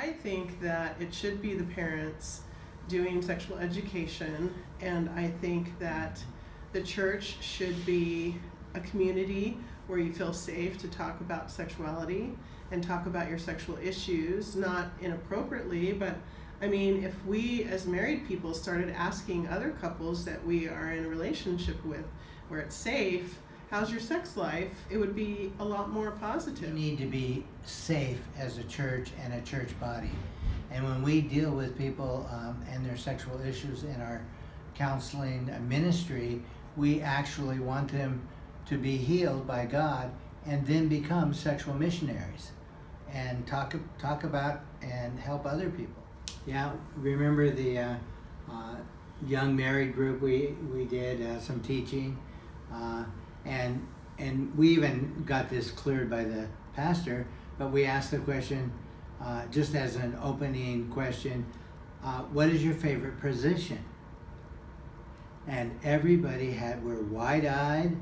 I think that it should be the parents doing sexual education, and I think that the church should be a community where you feel safe to talk about sexuality and talk about your sexual issues, not inappropriately, but I mean, if we as married people started asking other couples that we are in a relationship with where it's safe, how's your sex life, it would be a lot more positive. We need to be safe as a church and a church body. And when we deal with people and their sexual issues in our counseling ministry, we actually want them to be healed by God and then become sexual missionaries and talk about and help other people. Yeah, remember the young married group we did some teaching, and we even got this cleared by the pastor, but we asked the question, just as an opening question, what is your favorite position? And everybody were wide-eyed,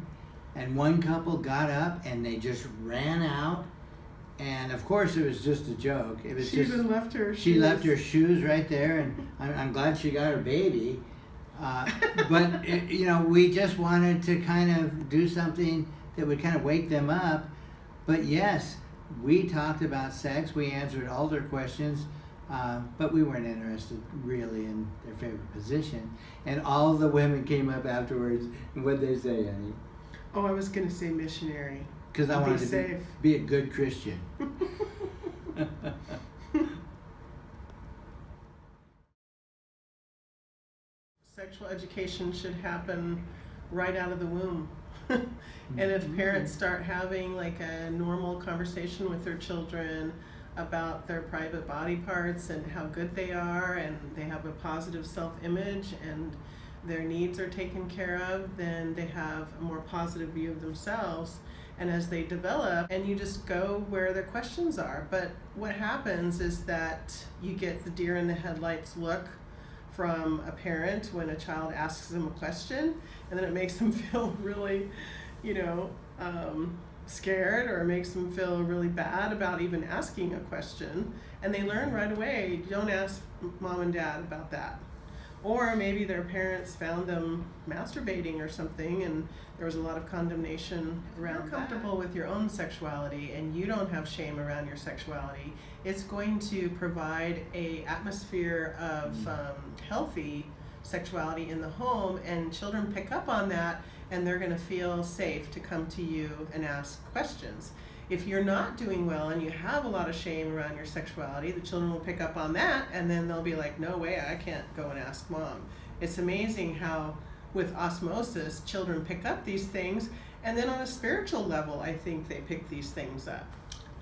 and one couple got up and they just ran out. And of course, it was just a joke. It was She even left her She shoes. left her shoes right there, and I'm glad she got her baby. But we just wanted to kind of do something that would kind of wake them up. But yes, we talked about sex. We answered all their questions, but we weren't interested really in their favorite position. And all the women came up afterwards, and what'd they say, honey? Oh, I was going to say missionary. Because I wanted to be a good Christian. Sexual education should happen right out of the womb. And if parents start having like a normal conversation with their children about their private body parts and how good they are, and they have a positive self-image and their needs are taken care of, then they have a more positive view of themselves. And as they develop, and you just go where their questions are. But what happens is that you get the deer in the headlights look from a parent when a child asks them a question, and then it makes them feel really, scared, or it makes them feel really bad about even asking a question. And they learn right away, don't ask mom and dad about that. Or maybe their parents found them masturbating or something, and there was a lot of condemnation around that. If you're comfortable with your own sexuality and you don't have shame around your sexuality, it's going to provide an atmosphere of healthy sexuality in the home, and children pick up on that, and they're going to feel safe to come to you and ask questions. If you're not doing well and you have a lot of shame around your sexuality, the children will pick up on that, and then they'll be like, no way, I can't go and ask mom. It's amazing how with osmosis, children pick up these things, and then on a spiritual level, I think they pick these things up.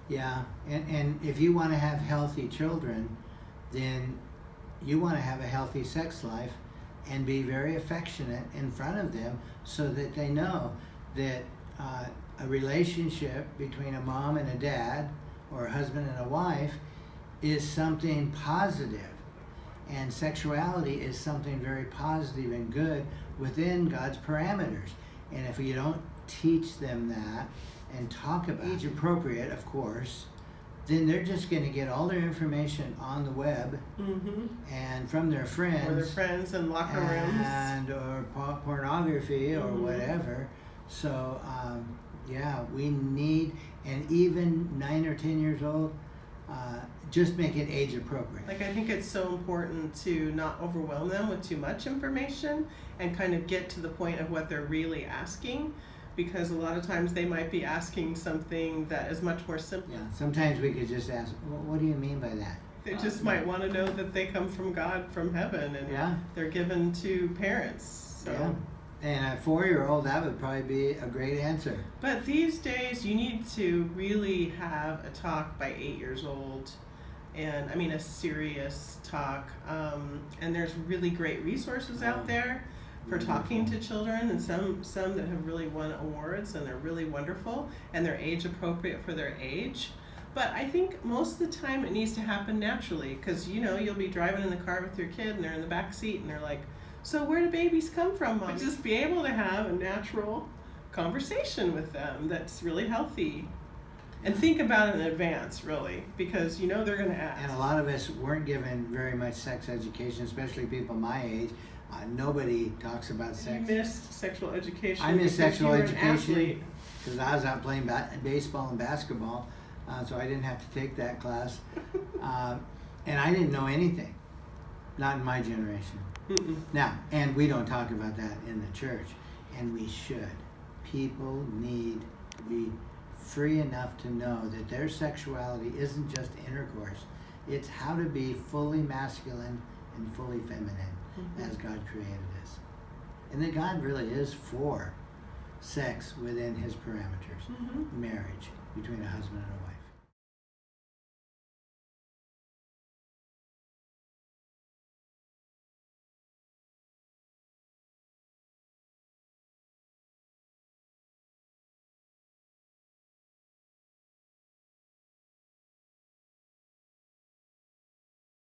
Yeah, and if you want to have healthy children, then you want to have a healthy sex life and be very affectionate in front of them so that they know that a relationship between a mom and a dad, or a husband and a wife, is something positive. And sexuality is something very positive and good within God's parameters. And if you don't teach them that and talk about age appropriate, of course, then they're just going to get all their information on the web and from their friends. Or their friends in locker rooms. And or pornography or whatever. So, yeah, we need, and even 9 or 10 years old, just make it age appropriate. Like, I think it's so important to not overwhelm them with too much information and kind of get to the point of what they're really asking, because a lot of times they might be asking something that is much more simple. Yeah, sometimes we could just ask, well, what do you mean by that? They just might want to know that they come from God, from heaven, and they're given to parents. So. Yeah. And a 4-year-old, that would probably be a great answer. But these days, you need to really have a talk by 8 years old. And I mean, a serious talk. And there's really great resources out there for talking to children, and some that have really won awards, and they're really wonderful, and they're age appropriate for their age. But I think most of the time it needs to happen naturally, because you'll be driving in the car with your kid, and they're in the back seat, and they're like, so where do babies come from, Mom? Just be able to have a natural conversation with them that's really healthy. And think about it in advance, really, because you know they're going to ask. And a lot of us weren't given very much sex education, especially people my age. Nobody talks about You sex. missed sexual education. I missed because sexual you were an education athlete. because I was out playing baseball and basketball, so I didn't have to take that class. And I didn't know anything, not in my generation. Mm-mm. Now, and we don't talk about that in the church, and we should. People need to be free enough to know that their sexuality isn't just intercourse. It's how to be fully masculine and fully feminine as God created us. And that God really is for sex within his parameters, marriage between a husband and a wife.